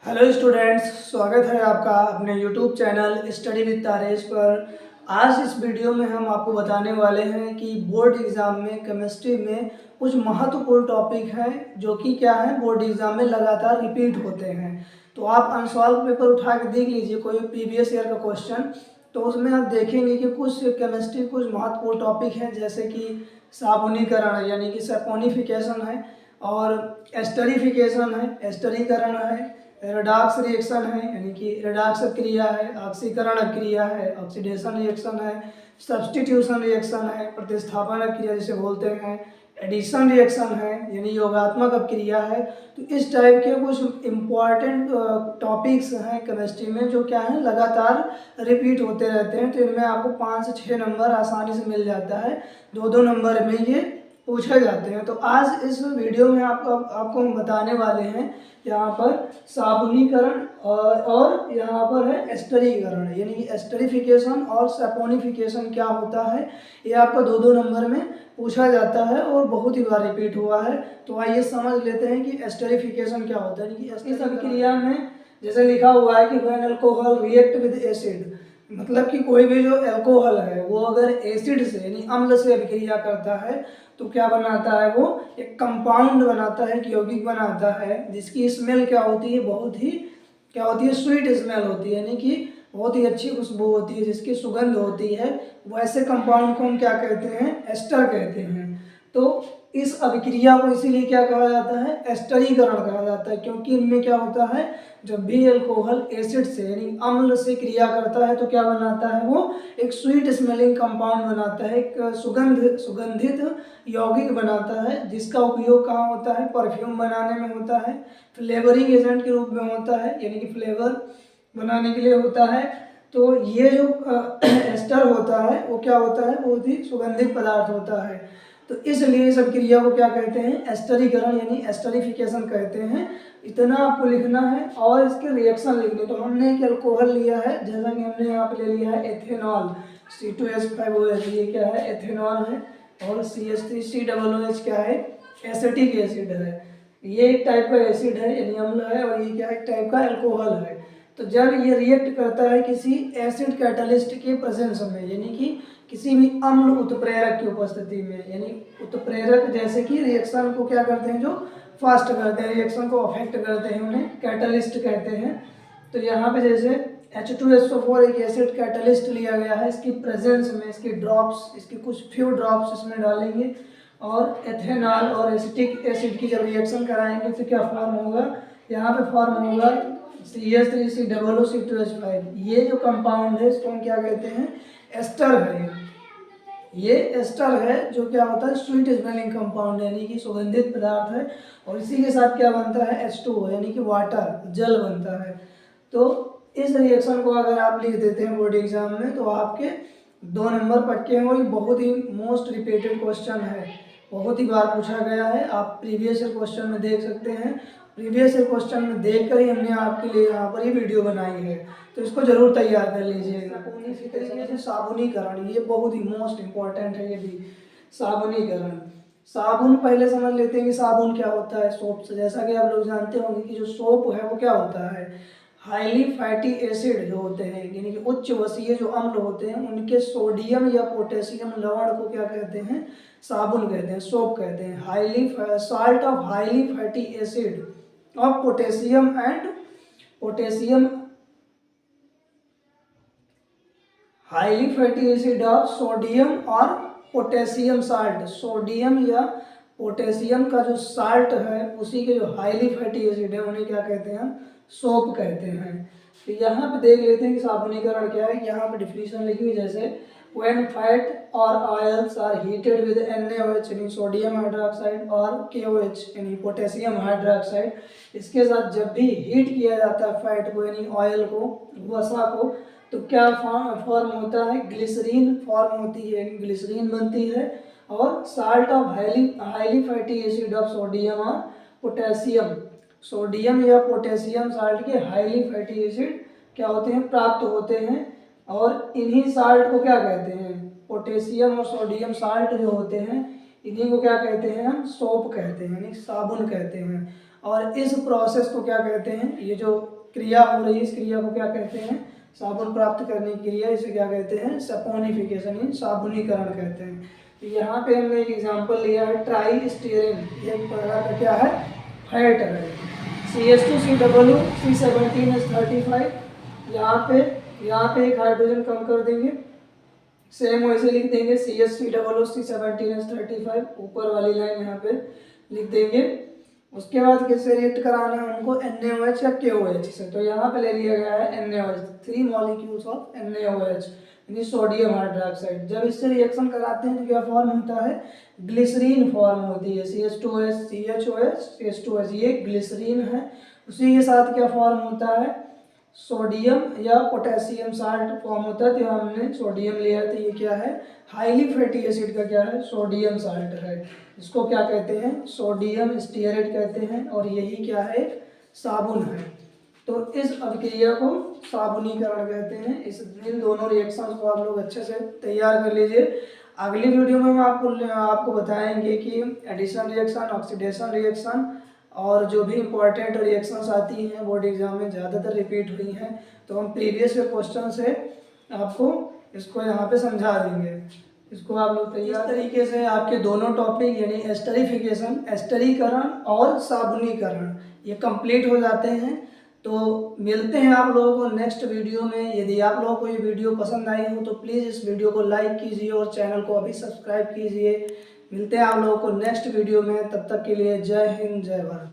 Hello students, स्वागत है आपका अपने YouTube channel study with Taresh पर। आज इस वीडियो में हम आपको बताने वाले हैं कि बोर्ड एग्ज़ाम में केमिस्ट्री में कुछ महत्वपूर्ण टॉपिक हैं जो कि क्या है, बोर्ड एग्ज़ाम में लगातार रिपीट होते हैं। तो आप अनसॉल्व पेपर उठा के देख लीजिए कोई प्रीवियस ईयर का क्वेश्चन, तो उसमें आप देखेंगे कि कुछ केमिस्ट्री कुछ महत्वपूर्ण टॉपिक हैं जैसे कि साबुनीकरण यानी कि सैपोनिफिकेशन है, और एस्टरीफिकेशन है, एस्टरीकरण है, रेडॉक्स रिएक्शन है यानी कि रेडॉक्स क्रिया है, ऑक्सीकरण क्रिया है, ऑक्सीडेशन रिएक्शन है, सब्स्टिट्यूशन रिएक्शन है, प्रतिस्थापन क्रिया जिसे बोलते हैं, एडिशन रिएक्शन है यानी योगात्मक क्रिया है। तो इस टाइप के कुछ इम्पॉर्टेंट टॉपिक्स हैं केमिस्ट्री में जो क्या है, लगातार रिपीट होते रहते हैं। तो इनमें आपको 5 से 6 नंबर आसानी से मिल जाता है, 2-2 नंबर में ये पूछे जाते हैं। तो आज इस वीडियो में आपको हम बताने वाले हैं यहाँ पर साबुनीकरण और यहाँ पर है एस्टरीकरण यानी कि एस्टरीफिकेशन और सैपोनिफिकेशन क्या होता है, ये आपका 2-2 नंबर में पूछा जाता है और बहुत ही बार रिपीट हुआ है। तो आइए समझ लेते हैं कि एस्टरीफिकेशन क्या होता है। कि इस अभिक्रिया में जैसे लिखा हुआ है कि when alcohol react with acid, मतलब कि कोई भी जो अल्कोहल है वो अगर एसिड से यानी अम्ल से अभिक्रिया करता है तो क्या बनाता है, वो एक कंपाउंड बनाता है, एक यौगिक बनाता है जिसकी स्मेल क्या होती है, बहुत ही क्या होती है, स्वीट स्मेल होती है यानी कि बहुत ही अच्छी खुशबू होती है, जिसकी सुगंध होती है। वैसे कंपाउंड को हम क्या कहते हैं, एस्टर कहते हैं। तो इस अभिक्रिया को इसीलिए क्या कहा जाता है, एस्टरीकरण कहा जाता है, क्योंकि इनमें क्या होता है, जब भी अल्कोहल एसिड से यानी अम्ल से क्रिया करता है तो क्या बनाता है, वो एक स्वीट स्मेलिंग कंपाउंड बनाता है, एक सुगंधित यौगिक बनाता है, जिसका उपयोग कहाँ होता है, परफ्यूम बनाने में होता है, फ्लेवरिंग एजेंट के रूप में होता है यानी कि फ्लेवर बनाने के लिए होता है। तो ये जो एस्टर होता है वो क्या होता है, बहुत ही सुगंधित पदार्थ होता है। तो इसलिए इस क्रिया को क्या कहते हैं, एस्टरीकरण यानी एस्टरीफिकेशन कहते हैं। इतना आपको लिखना है और इसके रिएक्शन लिखने। तो हमने एक अल्कोहल लिया है, जैसा कि हमने यहाँ पे ले लिया है एथेनॉल C2H5OH, ये क्या है, एथेनॉल है, और CH3COOH क्या है, एसिटिक एसिड है। ये एक टाइप का एसिड है यानी अम्ल है, और ये क्या है, एक टाइप का अल्कोहल है। तो जब ये रिएक्ट करता है किसी एसिड कैटलिस्ट के प्रेजेंस में यानी कि किसी भी अम्ल उत्प्रेरक की उपस्थिति में, यानी उत्प्रेरक जैसे कि रिएक्शन को क्या करते हैं, जो फास्ट करते हैं, रिएक्शन को अफेक्ट करते हैं, उन्हें कैटलिस्ट कहते हैं। तो यहाँ पे जैसे H2SO4 एक एसिड कैटलिस्ट लिया गया है, इसकी प्रेजेंस में इसकी ड्रॉप्स, इसके कुछ फ्यू ड्रॉप्स इसमें डालेंगे और एथेनॉल और एसिटिक एसिड की जब रिएक्शन कराएंगे तो क्या फॉर्म होगा, यहाँ पे फॉर्म होगा CH3COOC2H5। ये जो कंपाउंड है इसको हम क्या कहते हैं, एस्टर है। ये एस्टर है जो क्या होता है, स्वीट स्मेलिंग कंपाउंड यानी कि सुगंधित पदार्थ है, और इसी के साथ क्या बनता है, H2O यानी कि वाटर, जल बनता है। तो इस रिएक्शन को अगर आप लिख देते हैं बोर्ड एग्जाम में तो आपके 2 नंबर पक्के हैं, और ये बहुत ही मोस्ट रिपीटेड क्वेश्चन है, बहुत ही बार पूछा गया है। आप प्रीवियस ईयर क्वेश्चन में देख सकते हैं, प्रीवियस ईयर क्वेश्चन में देख कर ही हमने आपके लिए यहाँ पर ये वीडियो बनाई है, तो इसको जरूर तैयार कर लीजिएगा। इसी तरीके से साबुनीकरण, ये बहुत ही मोस्ट इंपॉर्टेंट है। ये भी साबुनीकरण, साबुन पहले समझ लेते हैं कि साबुन क्या होता है, सोप से। जैसा कि आप लोग जानते होंगे कि जो सोप है वो क्या होता है, हाईली फैटी एसिड जो होते हैं यानी कि उच्च वसीय जो अम्ल होते हैं, उनके सोडियम या पोटेशियम लवण को क्या कहते हैं, साबुन कहते हैं, सोप कहते हैं। Highly salt of highly fatty acid of potassium and potassium, highly fatty acid of sodium और पोटेशियम साल्ट, सोडियम या पोटेशियम का जो साल्ट है उसी के जो हाईली फैटी एसिड है उन्हें क्या कहते हैं, सोप कहते हैं। तो यहाँ पे देख लेते हैं कि साबुनीकरण क्या है। यहाँ पे डिफिनीशन लिखी हुई जैसे when fat or oils are heated with NaOH यानी सोडियम हाइड्रोक्साइड और KOH यानी पोटेशियम हाइड्रोक्साइड, इसके साथ जब भी हीट किया जाता है फैट को यानी ऑयल को, वसा को, तो क्या फॉर्म होता है, ग्लिसरीन फॉर्म होती है यानी ग्लिसरीन बनती है, और salt of highly fatty acid of sodium और पोटेशियम, सोडियम या पोटेशियम साल्ट के हाईली फैटी एसिड क्या होते हैं, प्राप्त होते हैं। और इन्हीं साल्ट को क्या कहते हैं, पोटेशियम और सोडियम साल्ट जो होते हैं इन्हीं को क्या कहते हैं, हम सोप कहते हैं यानी साबुन कहते हैं। और इस प्रोसेस को क्या कहते हैं, ये जो क्रिया हो रही है इस क्रिया को क्या कहते हैं, साबुन प्राप्त करने की क्रिया, इसे क्या कहते हैं, सपोनिफिकेशन यानी साबुनीकरण कहते हैं। तो यहाँ पे हमने एक एग्जांपल लिया है ट्राई स्टीयरिन, एक प्रकार का क्या है, फैट है। CH2COO C17H35, यहाँ पे एक हाइड्रोजन कम कर देंगे, सेम वैसे लिख देंगे CH3COO C17H35, ऊपर वाली लाइन यहाँ पे लिख देंगे। उसके बाद किससे रिएक्ट कराना है हमको, NaOH या KOH से। तो यहाँ पे ले लिया गया है NaOH, 3 मॉलिक्यूल्स ऑफ NaOH यानी सोडियम हाइड्रोक्साइड। जब इससे रिएक्शन कराते हैं तो क्या फॉर्म होता है, ग्लिसरीन फॉर्म होती है, CH2OH CHOH CH2OH, ये ग्लिसरीन है। उसी के साथ क्या फॉर्म होता है, सोडियम या पोटेशियम साल्ट फॉर्म होता है। तो हमने सोडियम लिया है, तो ये क्या है, हाईली फैटी एसिड का क्या है, सोडियम साल्ट है। इसको क्या कहते हैं, सोडियम स्टीयरेट कहते हैं, और यही क्या है, साबुन है। तो इस अभिक्रिया को साबुनीकरण कहते हैं। इन दोनों रिएक्शंस को आप लोग अच्छे से तैयार कर लीजिए। अगली वीडियो में हम आपको बताएंगे कि एडिशन रिएक्शन, ऑक्सीडेशन रिएक्शन, और जो भी इम्पोर्टेंट रिएक्शंस आती हैं बोर्ड एग्जाम में ज़्यादातर रिपीट हुई हैं, तो हम प्रीवियस क्वेश्चन से आपको इसको यहाँ पे समझा देंगे। इसको आप लोग तैयार तरीके से आपके दोनों टॉपिक यानी एस्टरीफिकेशन, एस्टरीकरण और साबुनीकरण ये कंप्लीट हो जाते हैं। तो मिलते हैं आप लोगों को नेक्स्ट वीडियो में। यदि आप लोगों को ये वीडियो पसंद आई हो तो प्लीज़ इस वीडियो को लाइक कीजिए और चैनल को अभी सब्सक्राइब कीजिए। मिलते हैं आप लोगों को नेक्स्ट वीडियो में, तब तक के लिए जय हिंद जय भारत।